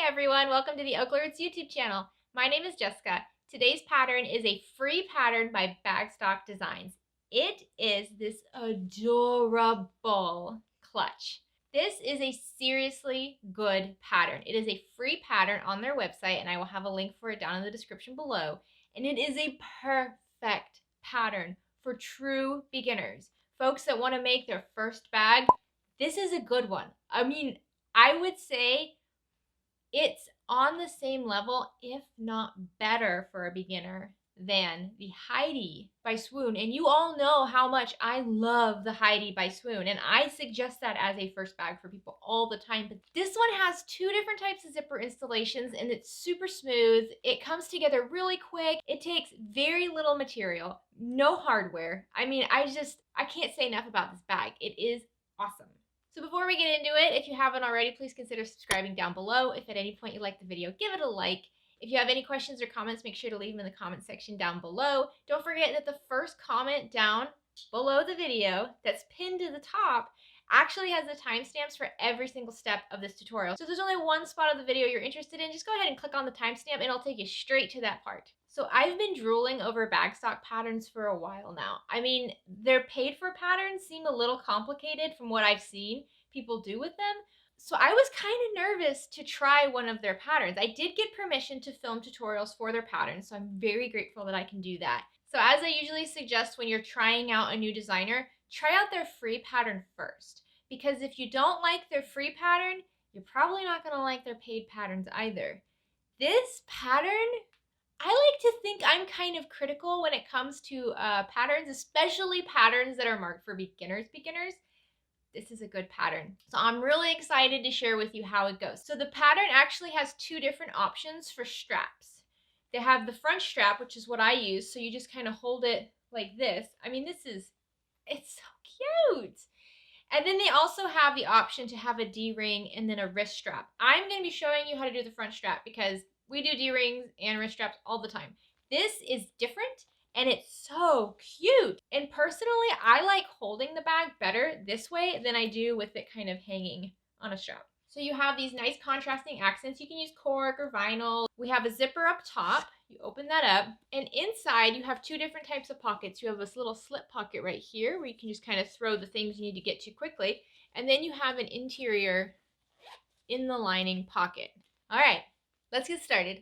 everyone, welcome to the Oakleroots YouTube channel. My name is Jessica. Today's pattern is a free pattern by Bagstock Designs. It is this adorable clutch. This is a seriously good pattern. It is a free pattern on their website, and I will have a link for it down in the description below. And it is a perfect pattern for true beginners. Folks that want to make their first bag, this is a good one. I mean, I would say it's on the same level, if not better, for a beginner than the Heidi by Swoon. And you all know how much I love the Heidi by Swoon, and I suggest that as a first bag for people all the time. But this one has two different types of zipper installations, and it's super smooth. It comes together really quick. It takes very little material, no hardware. I mean, I can't say enough about this bag. It is awesome. So before we get into it, if you haven't already, please consider subscribing down below. If at any point you like the video, give it a like. If you have any questions or comments, make sure to leave them in the comment section down below. Don't forget that the first comment down below the video that's pinned to the top actually has the timestamps for every single step of this tutorial. So if there's only one spot of the video you're interested in, just go ahead and click on the timestamp and it'll take you straight to that part. So I've been drooling over Bagstock patterns for a while now. I mean, their paid for patterns seem a little complicated from what I've seen people do with them. So I was kind of nervous to try one of their patterns. I did get permission to film tutorials for their patterns, so I'm very grateful that I can do that. So as I usually suggest when you're trying out a new designer, try out their free pattern first. Because if you don't like their free pattern, you're probably not going to like their paid patterns either. This pattern, I like to think I'm kind of critical when it comes to patterns, especially patterns that are marked for beginners. This is a good pattern. So I'm really excited to share with you how it goes. So the pattern actually has two different options for straps. They have the front strap, which is what I use. So you just kind of hold it like this. I mean, it's so cute. And then they also have the option to have a D-ring and then a wrist strap. I'm going to be showing you how to do the front strap because we do D-rings and wrist straps all the time. This is different and it's so cute. And personally, I like holding the bag better this way than I do with it kind of hanging on a strap. So you have these nice contrasting accents. You can use cork or vinyl. We have a zipper up top. You open that up, and inside you have two different types of pockets. You have this little slip pocket right here where you can just kind of throw the things you need to get to quickly. And then you have an interior in the lining pocket. All right, let's get started.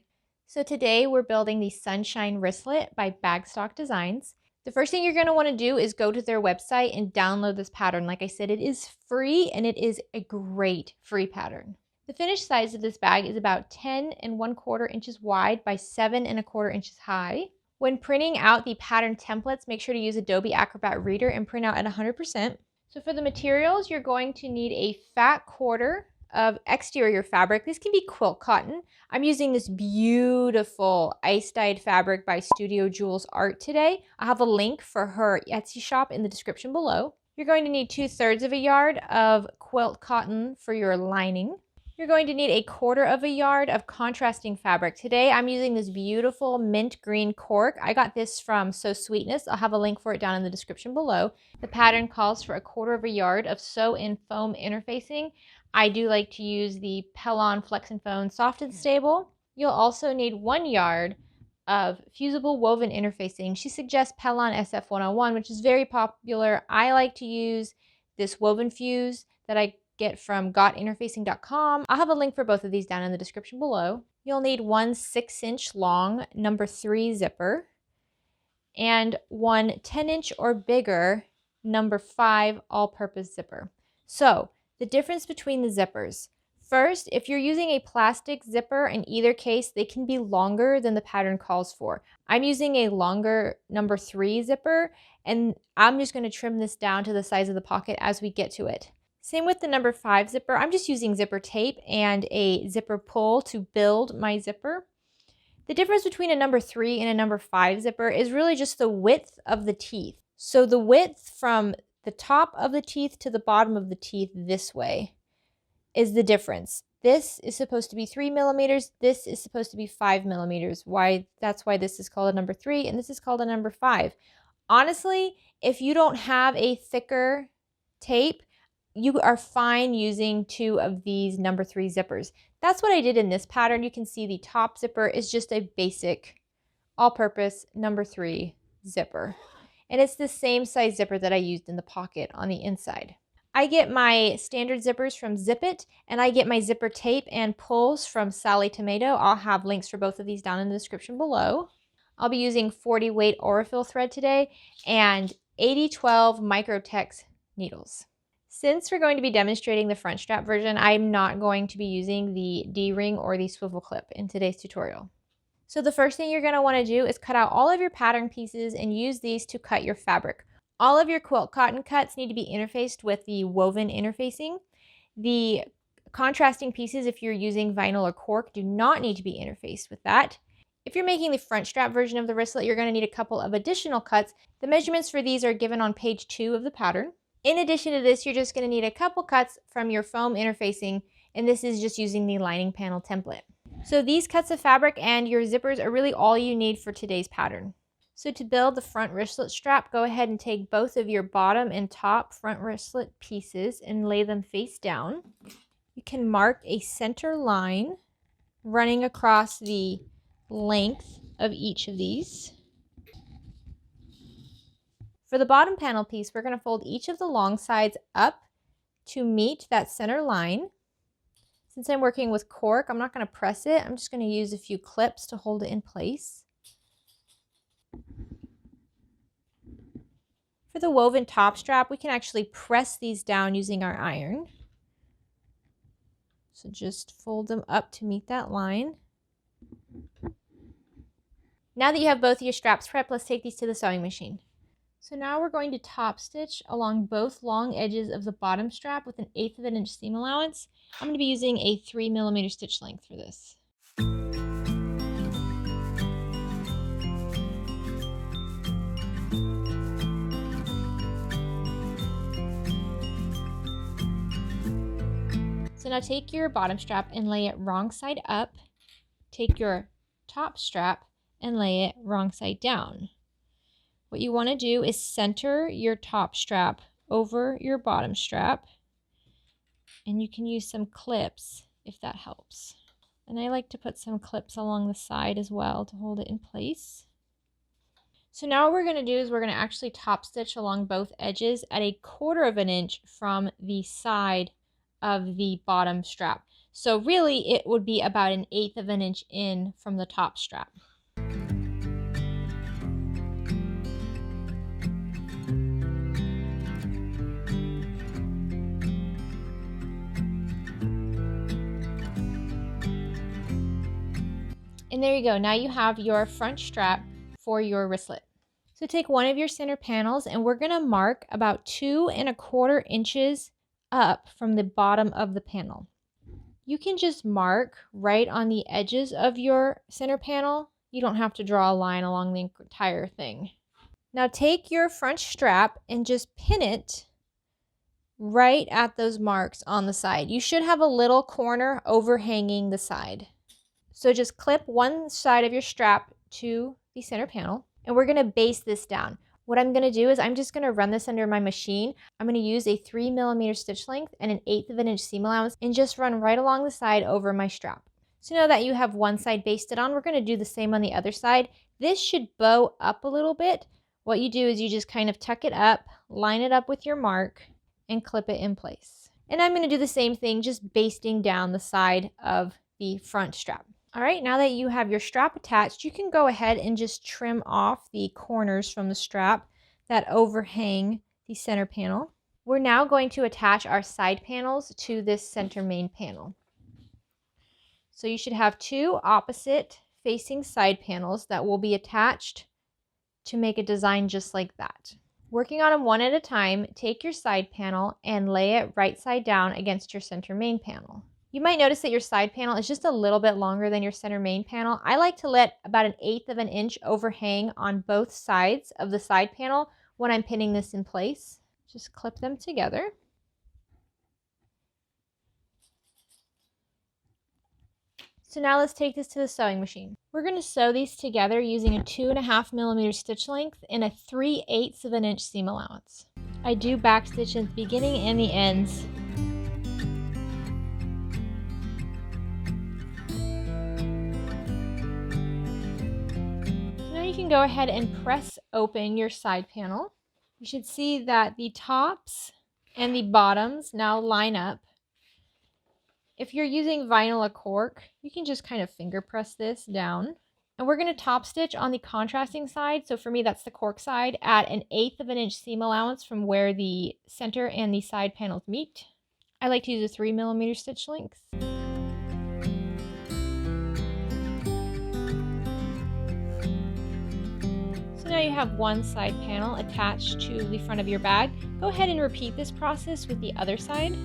So today we're building the Sunshine Wristlet by Bagstock Designs. The first thing you're going to want to do is go to their website and download this pattern. Like I said, it is free and it is a great free pattern. The finished size of this bag is about 10 1/4 inches wide by 7 1/4 inches high. When printing out the pattern templates, make sure to use Adobe Acrobat Reader and print out at 100%. So for the materials, you're going to need a fat quarter of exterior fabric. This can be quilt cotton. I'm using this beautiful ice dyed fabric by Studio Jewels Art today. I'll have a link for her Etsy shop in the description below. You're going to need 2/3 of a yard of quilt cotton for your lining. You're going to need 1/4 of a yard of contrasting fabric. Today I'm using this beautiful mint green cork. I got this from So Sweetness. I'll have a link for it down in the description below. The pattern calls for 1/4 of a yard of sew-in foam interfacing. I do like to use the Pellon Flex and Foam Soft and Stable. You'll also need 1 yard of fusible woven interfacing. She suggests Pellon SF101, which is very popular. I like to use this woven fuse that I get from gotinterfacing.com. I'll have a link for both of these down in the description below. You'll need 1 6-inch long number 3 zipper and 1 10-inch or bigger number 5 all-purpose zipper. So the difference between the zippers. First, if you're using a plastic zipper, in either case, they can be longer than the pattern calls for. I'm using a longer number 3 zipper, and I'm just going to trim this down to the size of the pocket as we get to it. Same with the number 5 zipper. I'm just using zipper tape and a zipper pull to build my zipper. The difference between a number 3 and a number 5 zipper is really just the width of the teeth. So the width from the top of the teeth to the bottom of the teeth this way is the difference. This is supposed to be 3 millimeters. This is supposed to be 5 millimeters. That's why this is called a number 3 and this is called a number 5. Honestly, if you don't have a thicker tape, you are fine using 2 of these number 3 zippers. That's what I did in this pattern. You can see the top zipper is just a basic all-purpose number 3 zipper. And it's the same size zipper that I used in the pocket on the inside. I get my standard zippers from Zip It, and I get my zipper tape and pulls from Sally Tomato. I'll have links for both of these down in the description below. I'll be using 40 weight Aurifil thread today and 8012 Microtex needles. Since we're going to be demonstrating the front strap version, I'm not going to be using the D-ring or the swivel clip in today's tutorial. So the first thing you're going to want to do is cut out all of your pattern pieces and use these to cut your fabric. All of your quilt cotton cuts need to be interfaced with the woven interfacing. The contrasting pieces, if you're using vinyl or cork, do not need to be interfaced with that. If you're making the front strap version of the wristlet, you're going to need a couple of additional cuts. The measurements for these are given on page 2 of the pattern. In addition to this, you're just going to need a couple cuts from your foam interfacing, and this is just using the lining panel template. So these cuts of fabric and your zippers are really all you need for today's pattern. So to build the front wristlet strap, go ahead and take both of your bottom and top front wristlet pieces and lay them face down. You can mark a center line running across the length of each of these. For the bottom panel piece, we're going to fold each of the long sides up to meet that center line. Since I'm working with cork, I'm not going to press it. I'm just going to use a few clips to hold it in place. For the woven top strap, we can actually press these down using our iron. So just fold them up to meet that line. Now that you have both of your straps prepped, let's take these to the sewing machine. So now we're going to top stitch along both long edges of the bottom strap with an 1/8 of an inch seam allowance. I'm going to be using a 3mm stitch length for this. So now take your bottom strap and lay it wrong side up. Take your top strap and lay it wrong side down. What you want to do is center your top strap over your bottom strap, and you can use some clips if that helps. And I like to put some clips along the side as well to hold it in place. So now what we're going to do is we're going to actually top stitch along both edges at 1/4 of an inch from the side of the bottom strap. So really it would be about an 1/8 of an inch in from the top strap. And there you go. Now you have your front strap for your wristlet. So take one of your center panels and we're going to mark about 2 1/4 inches up from the bottom of the panel. You can just mark right on the edges of your center panel. You don't have to draw a line along the entire thing. Now take your front strap and just pin it right at those marks on the side. You should have a little corner overhanging the side. So just clip one side of your strap to the center panel, and we're going to base this down. What I'm going to do is I'm just going to run this under my machine. I'm going to use a 3mm stitch length and an 1/8 of an inch seam allowance and just run right along the side over my strap. So now that you have one side basted on, we're going to do the same on the other side. This should bow up a little bit. What you do is you just kind of tuck it up, line it up with your mark, and clip it in place. And I'm going to do the same thing, just basting down the side of the front strap. All right, now that you have your strap attached, you can go ahead and just trim off the corners from the strap that overhang the center panel. We're now going to attach our side panels to this center main panel. So you should have 2 opposite facing side panels that will be attached to make a design just like that. Working on them one at a time, take your side panel and lay it right side down against your center main panel. You might notice that your side panel is just a little bit longer than your center main panel. I like to let about an 1/8 of an inch overhang on both sides of the side panel when I'm pinning this in place. Just clip them together. So now let's take this to the sewing machine. We're going to sew these together using a 2.5mm stitch length and a 3/8 of an inch seam allowance. I do backstitch at the beginning and the ends. So now you can go ahead and press open your side panel. You should see that the tops and the bottoms now line up. If you're using vinyl or cork, you can just kind of finger press this down. And we're going to top stitch on the contrasting side. So for me, that's the cork side, at 1/8 of an inch seam allowance from where the center and the side panels meet. I like to use a 3mm stitch length. So now you have one side panel attached to the front of your bag. Go ahead and repeat this process with the other side.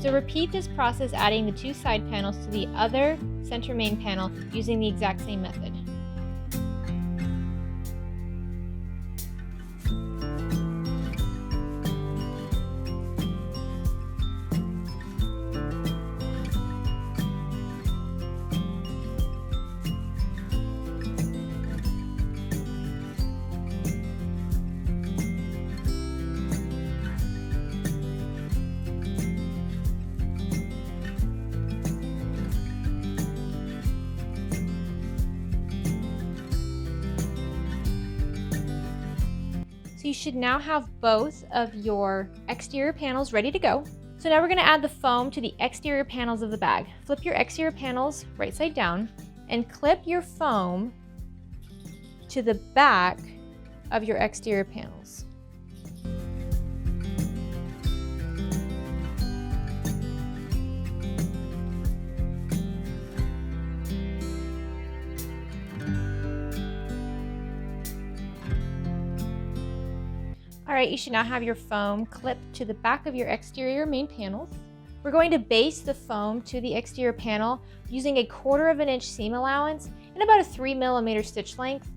So repeat this process, adding the two side panels to the other center main panel using the exact same method. So you should now have both of your exterior panels ready to go. So now we're going to add the foam to the exterior panels of the bag. Flip your exterior panels right side down and clip your foam to the back of your exterior panels. Alright, you should now have your foam clipped to the back of your exterior main panels. We're going to base the foam to the exterior panel using 1/4 of an inch seam allowance and about a 3mm stitch length.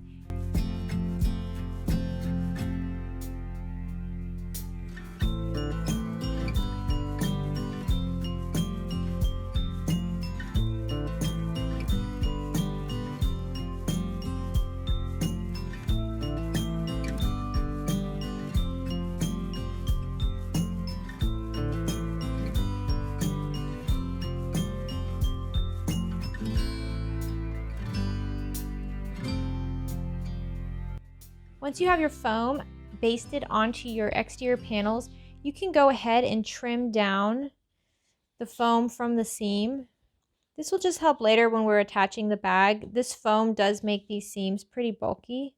Once you have your foam basted onto your exterior panels, you can go ahead and trim down the foam from the seam. This will just help later when we're attaching the bag. This foam does make these seams pretty bulky.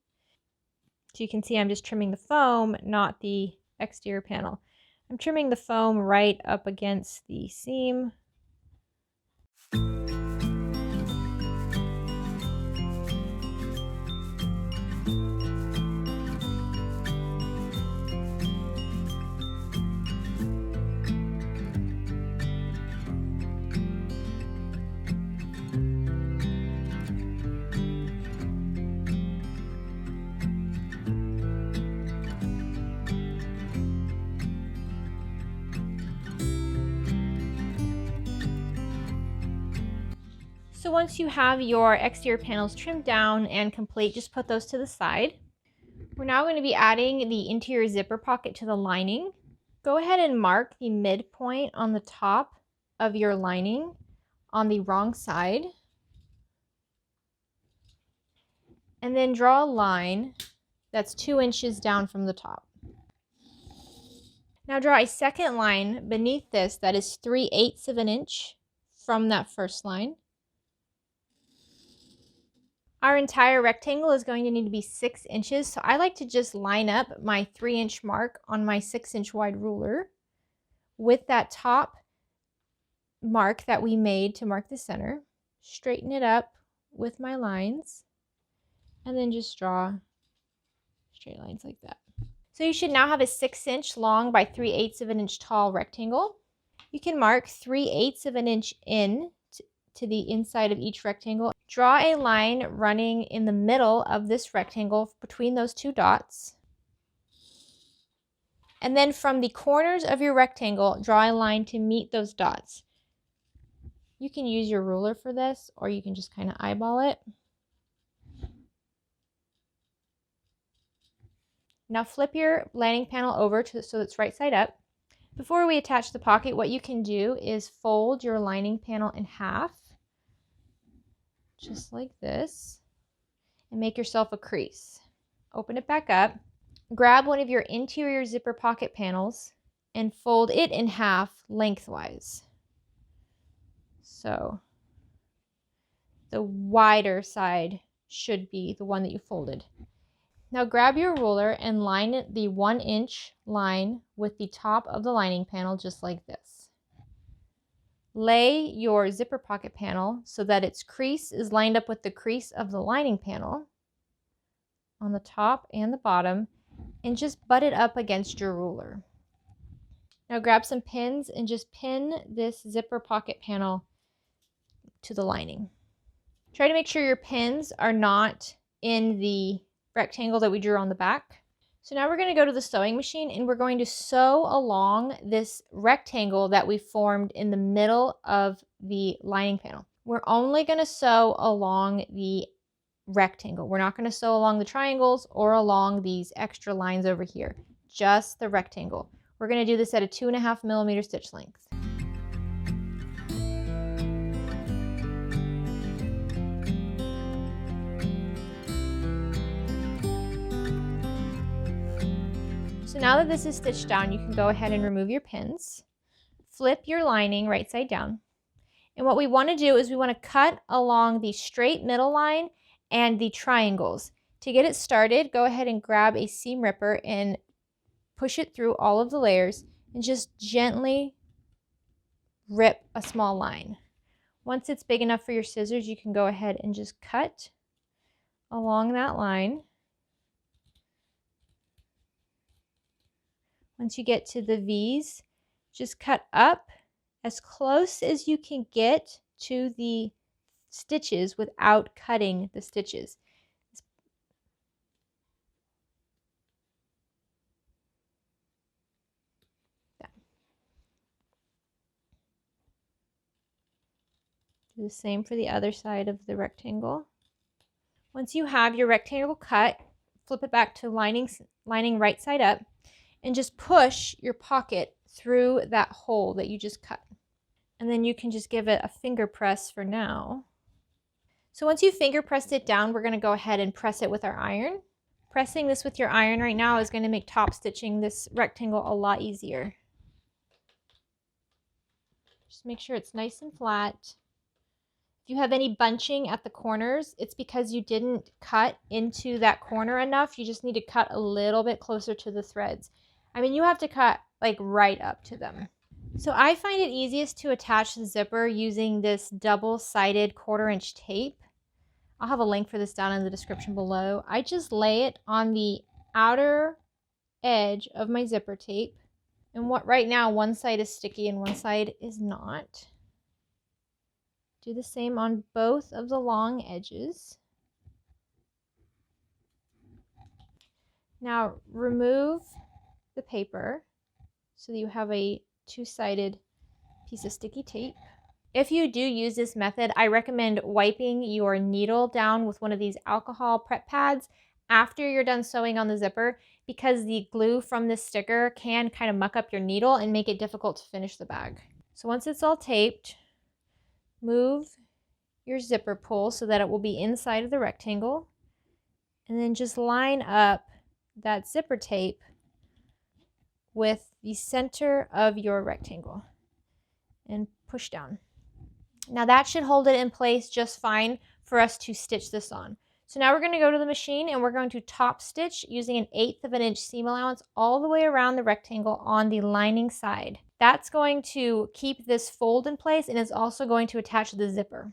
So you can see I'm just trimming the foam, not the exterior panel. I'm trimming the foam right up against the seam. So once you have your exterior panels trimmed down and complete, just put those to the side. We're now going to be adding the interior zipper pocket to the lining. Go ahead and mark the midpoint on the top of your lining on the wrong side. And then draw a line that's 2 inches down from the top. Now draw a second line beneath this that is 3/8 of an inch from that first line. Our entire rectangle is going to need to be 6 inches, so I like to just line up my 3-inch mark on my 6-inch wide ruler with that top mark that we made to mark the center. Straighten it up with my lines, and then just draw straight lines like that. So you should now have a 6-inch long by 3/8 of an inch tall rectangle. You can mark 3/8 of an inch in to the inside of each rectangle. Draw a line running in the middle of this rectangle between those two dots. And then from the corners of your rectangle, draw a line to meet those dots. You can use your ruler for this, or you can just kind of eyeball it. Now flip your lining panel over so it's right side up. Before we attach the pocket, what you can do is fold your lining panel in half, just like this, and make yourself a crease. Open it back up. Grab one of your interior zipper pocket panels and fold it in half lengthwise. So the wider side should be the one that you folded. Now grab your ruler and line the 1-inch line with the top of the lining panel just like this. Lay your zipper pocket panel so that its crease is lined up with the crease of the lining panel on the top and the bottom, and just butt it up against your ruler. Now grab some pins and just pin this zipper pocket panel to the lining. Try to make sure your pins are not in the rectangle that we drew on the back. So now we're going to go to the sewing machine and we're going to sew along this rectangle that we formed in the middle of the lining panel. We're only going to sew along the rectangle. We're not going to sew along the triangles or along these extra lines over here, just the rectangle. We're going to do this at a 2.5 millimeter stitch length. So now that this is stitched down, you can go ahead and remove your pins. Flip your lining right side down. And what we want to do is we want to cut along the straight middle line and the triangles. To get it started, go ahead and grab a seam ripper and push it through all of the layers and just gently rip a small line. Once it's big enough for your scissors, you can go ahead and just cut along that line. Once you get to the V's, just cut up as close as you can get to the stitches without cutting the stitches. Do the same for the other side of the rectangle. Once you have your rectangle cut, flip it back to lining right side up and just push your pocket through that hole that you just cut. And then you can just give it a finger press for now. So once you've finger pressed it down, we're going to go ahead and press it with our iron. Pressing this with your iron right now is going to make top stitching this rectangle a lot easier. Just make sure it's nice and flat. If you have any bunching at the corners, it's because you didn't cut into that corner enough. You just need to cut a little bit closer to the threads. I mean, you have to cut like right up to them. So I find it easiest to attach the zipper using this double-sided 1/4-inch tape. I'll have a link for this down in the description below. I just lay it on the outer edge of my zipper tape. And right now, one side is sticky and one side is not. Do the same on both of the long edges. Now remove the paper so that you have a two-sided piece of sticky tape. If you do use this method, I recommend wiping your needle down with one of these alcohol prep pads after you're done sewing on the zipper, because the glue from this sticker can kind of muck up your needle and make it difficult to finish the bag. So once it's all taped, move your zipper pull so that it will be inside of the rectangle, and then just line up that zipper tape with the center of your rectangle and push down. Now that should hold it in place just fine for us to stitch this on. So now we're going to go to the machine and we're going to top stitch using an 1/8 of an inch seam allowance all the way around the rectangle on the lining side. That's going to keep this fold in place and is also going to attach the zipper.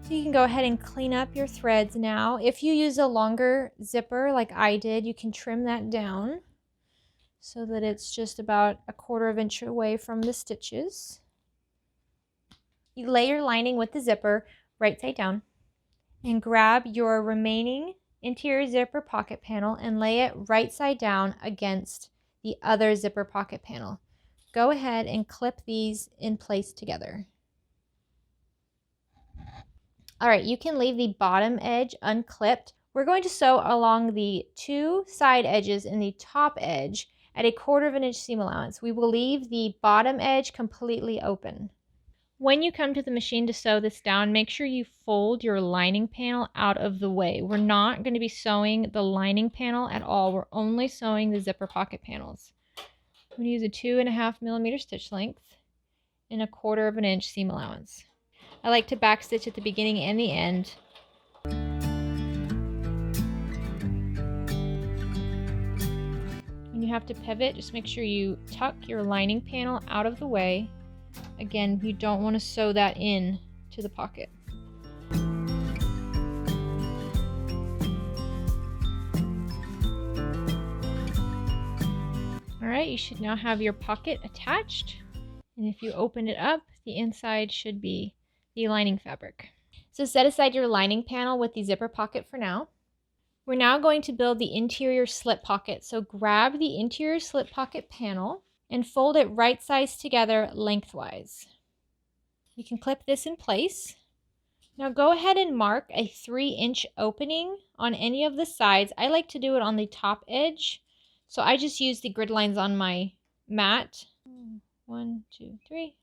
So you can go ahead and clean up your threads now. If you use a longer zipper like I did, you can trim that down so that it's just about 1/4 inch away from the stitches. You lay your lining with the zipper right side down and grab your remaining interior zipper pocket panel and lay it right side down against the other zipper pocket panel. Go ahead and clip these in place together. All right, you can leave the bottom edge unclipped. We're going to sew along the 2 side edges and the top edge at 1/4 inch seam allowance. We will leave the bottom edge completely open. When you come to the machine to sew this down, make sure you fold your lining panel out of the way. We're not going to be sewing the lining panel at all. We're only sewing the zipper pocket panels. I'm going to use a 2.5 millimeter stitch length and 1/4 inch seam allowance. I like to back stitch at the beginning and the end. When you have to pivot, just make sure you tuck your lining panel out of the way. Again, you don't want to sew that in to the pocket. All right, you should now have your pocket attached. And if you open it up, the inside should be the lining fabric. So set aside your lining panel with the zipper pocket for now. We're now going to build the interior slip pocket. So grab the interior slip pocket panel and fold it right sides together lengthwise. You can clip this in place. Now go ahead and mark a 3-inch opening on any of the sides. I like to do it on the top edge. So I just use the grid lines on my mat. 1, 2, 3.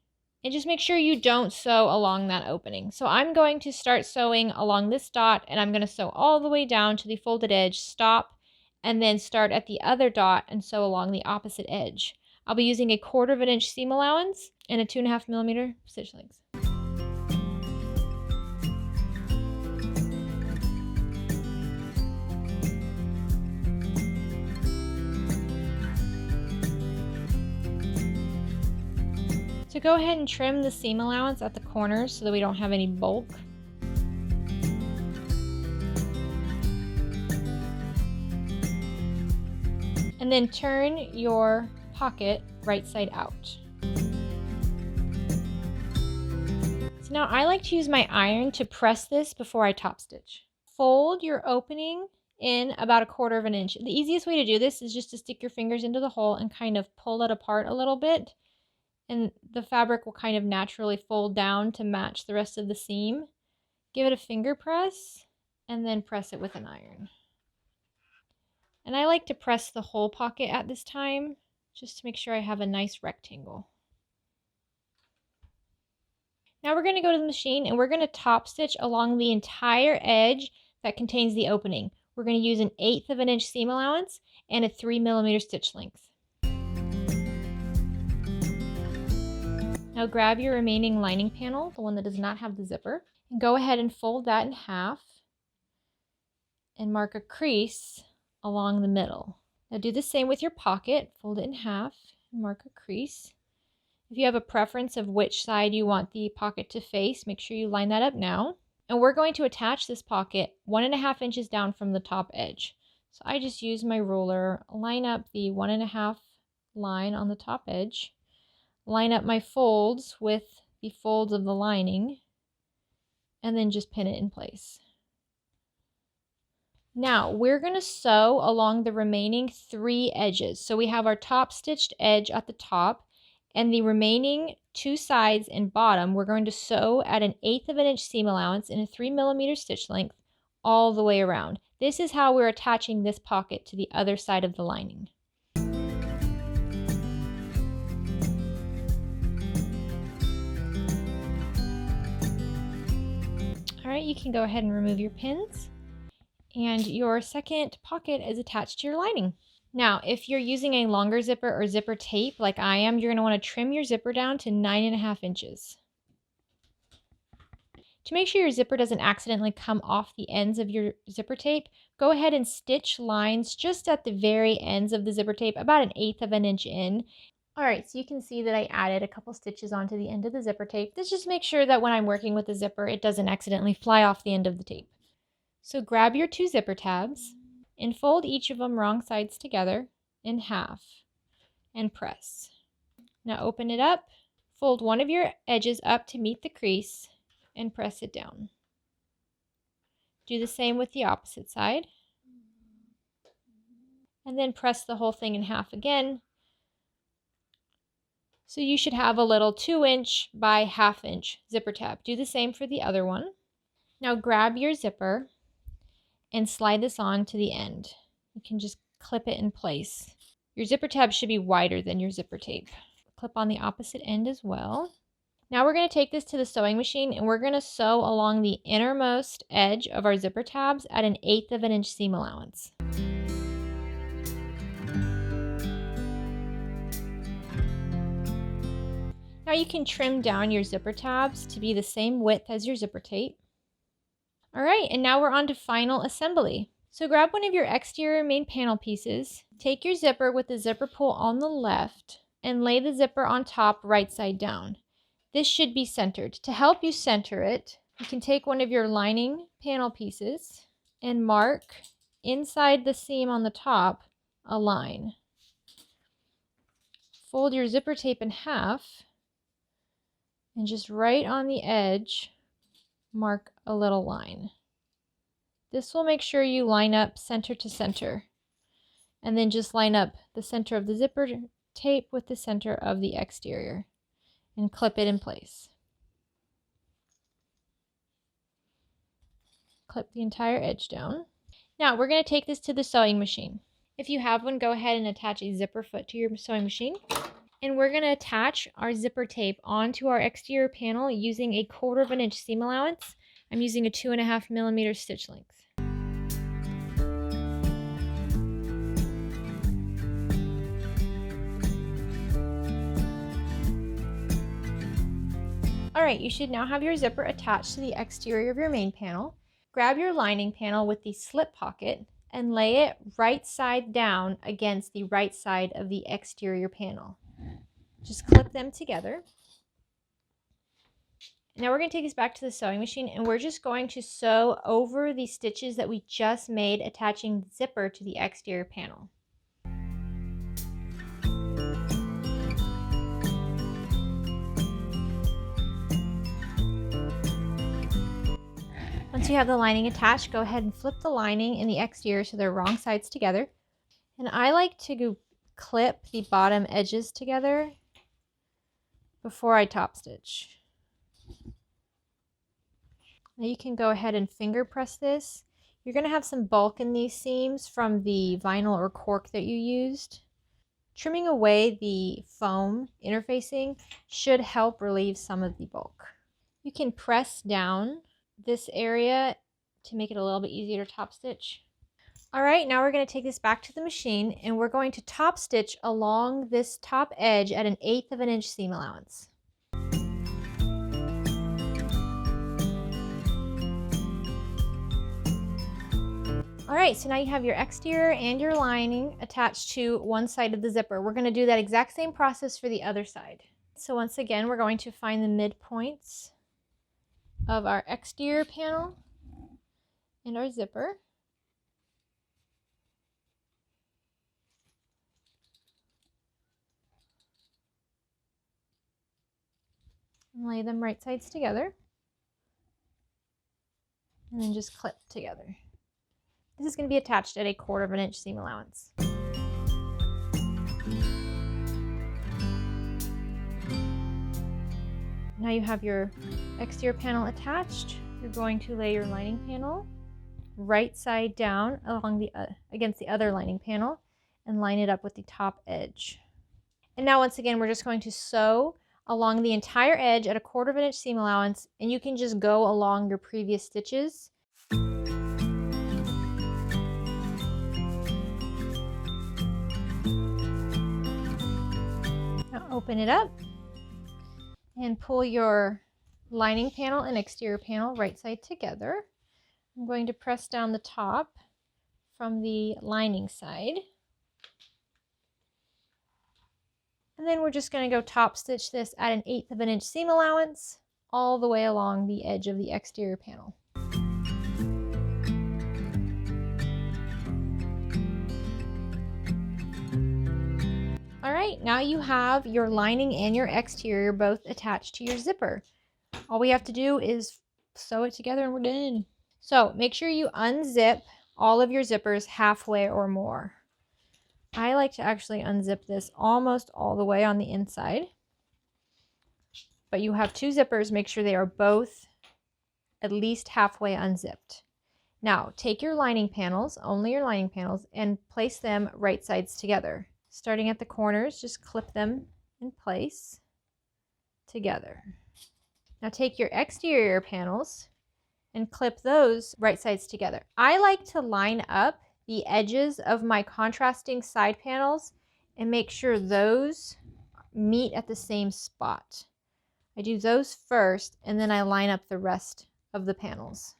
And just make sure you don't sew along that opening. So I'm going to start sewing along this dot, and I'm going to sew all the way down to the folded edge, stop, and then start at the other dot and sew along the opposite edge. I'll be using 1/4 inch seam allowance and a 2.5 millimeter stitch length. So go ahead and trim the seam allowance at the corners so that we don't have any bulk. And then turn your pocket right side out. So now I like to use my iron to press this before I top stitch. Fold your opening in about 1/4 inch. The easiest way to do this is just to stick your fingers into the hole and kind of pull it apart a little bit. And the fabric will kind of naturally fold down to match the rest of the seam. Give it a finger press and then press it with an iron. And I like to press the whole pocket at this time just to make sure I have a nice rectangle. Now we're going to go to the machine and we're going to top stitch along the entire edge that contains the opening. We're going to use 1/8 inch seam allowance and a 3 millimeter stitch length. Now grab your remaining lining panel, the one that does not have the zipper, and go ahead and fold that in half and mark a crease along the middle. Now do the same with your pocket. Fold it in half and mark a crease. If you have a preference of which side you want the pocket to face, make sure you line that up now. And we're going to attach this pocket 1.5 inches down from the top edge. So I just use my ruler, line up the 1.5 line on the top edge. Line up my folds with the folds of the lining, and then just pin it in place. Now we're going to sew along the remaining 3 edges. So we have our top stitched edge at the top, and the remaining 2 sides and bottom we're going to sew at 1/8 inch seam allowance and a 3 millimeter stitch length all the way around. This is how we're attaching this pocket to the other side of the lining. Alright, you can go ahead and remove your pins, and your second pocket is attached to your lining. Now, if you're using a longer zipper or zipper tape like I am, you're going to want to trim your zipper down to 9.5 inches. To make sure your zipper doesn't accidentally come off the ends of your zipper tape, go ahead and stitch lines just at the very ends of the zipper tape, about 1/8 inch in. All right, so you can see that I added a couple stitches onto the end of the zipper tape. This just makes sure that when I'm working with the zipper, it doesn't accidentally fly off the end of the tape. So grab your 2 zipper tabs and fold each of them wrong sides together in half and press. Now open it up, fold one of your edges up to meet the crease and press it down. Do the same with the opposite side. And then press the whole thing in half again. So you should have a little 2-inch by 1/2 inch zipper tab. Do the same for the other one. Now grab your zipper and slide this on to the end. You can just clip it in place. Your zipper tab should be wider than your zipper tape. Clip on the opposite end as well. Now we're going to take this to the sewing machine and we're going to sew along the innermost edge of our zipper tabs at an 1/8 of an inch seam allowance. Now you can trim down your zipper tabs to be the same width as your zipper tape. All right, and now we're on to final assembly. So grab one of your exterior main panel pieces, take your zipper with the zipper pull on the left, and lay the zipper on top right side down. This should be centered. To help you center it, you can take one of your lining panel pieces and mark inside the seam on the top a line. Fold your zipper tape in half and just right on the edge, mark a little line. This will make sure you line up center to center. And then just line up the center of the zipper tape with the center of the exterior and clip it in place. Clip the entire edge down. Now we're going to take this to the sewing machine. If you have one, go ahead and attach a zipper foot to your sewing machine. And we're going to attach our zipper tape onto our exterior panel using a 1/4 of an inch seam allowance. I'm using a 2.5 millimeter stitch length. Alright, you should now have your zipper attached to the exterior of your main panel. Grab your lining panel with the slip pocket and lay it right side down against the right side of the exterior panel. Just clip them together. Now we're going to take this back to the sewing machine and we're just going to sew over the stitches that we just made attaching the zipper to the exterior panel. Once you have the lining attached, go ahead and flip the lining and the exterior so they're wrong sides together. And I like to clip the bottom edges together before I top stitch. Now you can go ahead and finger press this. You're going to have some bulk in these seams from the vinyl or cork that you used. Trimming away the foam interfacing should help relieve some of the bulk. You can press down this area to make it a little bit easier to top stitch. All right, now we're going to take this back to the machine and we're going to top stitch along this top edge at an 1/8 of an inch seam allowance. All right, so now you have your exterior and your lining attached to one side of the zipper. We're going to do that exact same process for the other side. So once again, we're going to find the midpoints of our exterior panel and our zipper. And lay them right sides together. And then just clip together. This is going to be attached at a 1/4 of an inch seam allowance. Now you have your exterior panel attached. You're going to lay your lining panel right side down along against the other lining panel and line it up with the top edge. And now once again, we're just going to sew along the entire edge at a 1/4 of an inch seam allowance, and you can just go along your previous stitches. Now open it up and pull your lining panel and exterior panel right side together. I'm going to press down the top from the lining side. And then we're just going to go top stitch this at 1/8 of an inch seam allowance all the way along the edge of the exterior panel. All right, now you have your lining and your exterior both attached to your zipper. All we have to do is sew it together and we're done. So make sure you unzip all of your zippers halfway or more. I like to actually unzip this almost all the way on the inside. But you have 2 zippers, make sure they are both at least halfway unzipped. Now take your lining panels, only your lining panels, and place them right sides together. Starting at the corners, just clip them in place together. Now take your exterior panels and clip those right sides together. I like to line up the edges of my contrasting side panels and make sure those meet at the same spot. I do those first and then I line up the rest of the panels.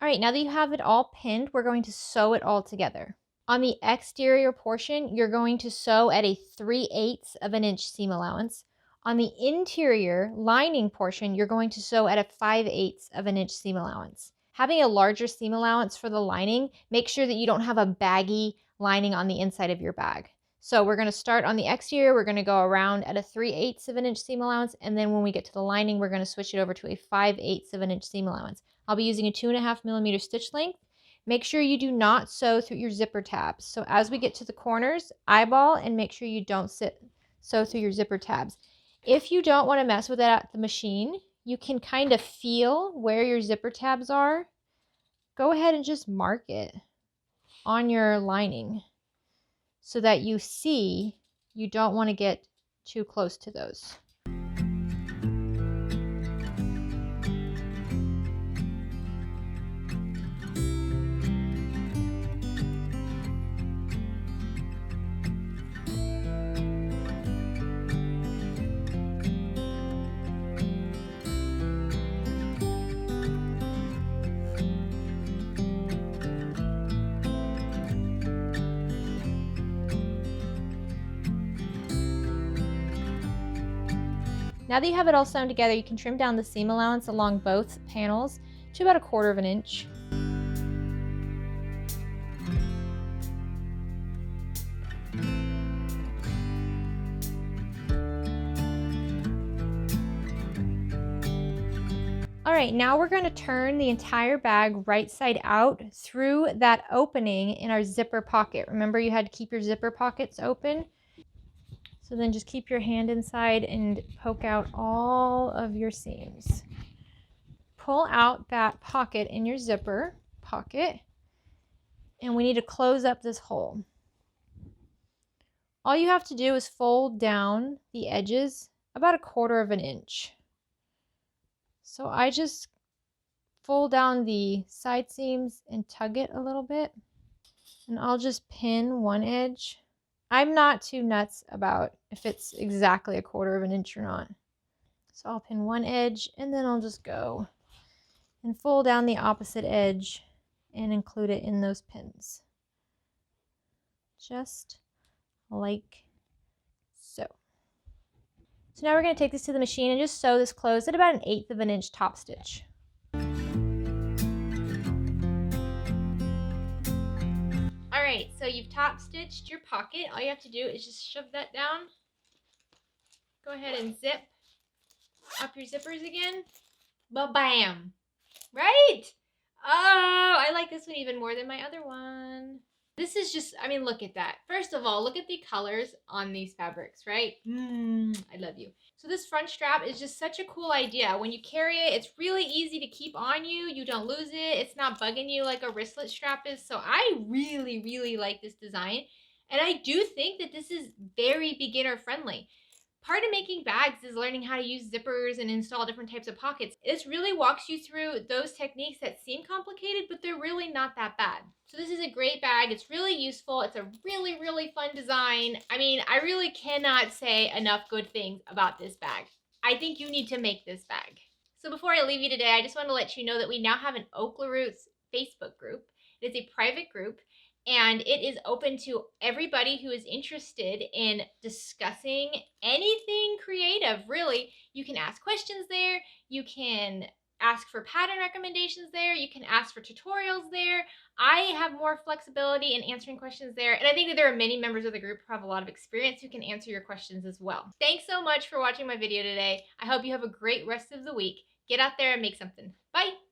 All right, now that you have it all pinned, we're going to sew it all together. On the exterior portion, you're going to sew at a 3/8 of an inch seam allowance. On the interior lining portion, you're going to sew at a 5/8 of an inch seam allowance. Having a larger seam allowance for the lining, make sure that you don't have a baggy lining on the inside of your bag. So we're going to start on the exterior, we're going to go around at a 3/8 of an inch seam allowance, and then when we get to the lining, we're going to switch it over to a 5/8 of an inch seam allowance. I'll be using a 2.5 millimeter stitch length. Make sure you do not sew through your zipper tabs. So as we get to the corners, eyeball and make sure you don't sew through your zipper tabs. If you don't want to mess with it at the machine, you can kind of feel where your zipper tabs are. Go ahead and just mark it on your lining so that you see you don't want to get too close to those. Now that you have it all sewn together, you can trim down the seam allowance along both panels to about 1/4 of an inch. All right, now we're going to turn the entire bag right side out through that opening in our zipper pocket. Remember, you had to keep your zipper pockets open. So then just keep your hand inside and poke out all of your seams. Pull out that pocket in your zipper pocket, and we need to close up this hole. All you have to do is fold down the edges about 1/4 of an inch. So I just fold down the side seams and tug it a little bit, and I'll just pin one edge. I'm not too nuts about if it's exactly 1/4 of an inch or not. So I'll pin one edge and then I'll just go and fold down the opposite edge and include it in those pins. Just like so. So now we're going to take this to the machine and just sew this closed at about 1/8 of an inch top stitch. Alright, so you've top stitched your pocket. All you have to do is just shove that down. Go ahead and zip up your zippers again. Ba-bam! Right? Oh, I like this one even more than my other one. This is just, I mean, look at that. First of all, look at the colors on these fabrics, right? I love you. So this front strap is just such a cool idea. When you carry it, it's really easy to keep on you. You don't lose it. It's not bugging you like a wristlet strap is. So I really, really like this design. And I do think that this is very beginner friendly. Part of making bags is learning how to use zippers and install different types of pockets. This really walks you through those techniques that seem complicated, but they're really not that bad. So this is a great bag. It's really useful. It's a really, really fun design. I mean, I really cannot say enough good things about this bag. I think you need to make this bag. So before I leave you today, I just want to let you know that we now have an Okla Roots Facebook group. It is a private group. and it is open to everybody who is interested in discussing anything creative, really. You can ask questions there. You can ask for pattern recommendations there. You can ask for tutorials there. I have more flexibility in answering questions there, and I think that there are many members of the group who have a lot of experience who can answer your questions as well. Thanks so much for watching my video today. I hope you have a great rest of the week. Get out there and make something. Bye!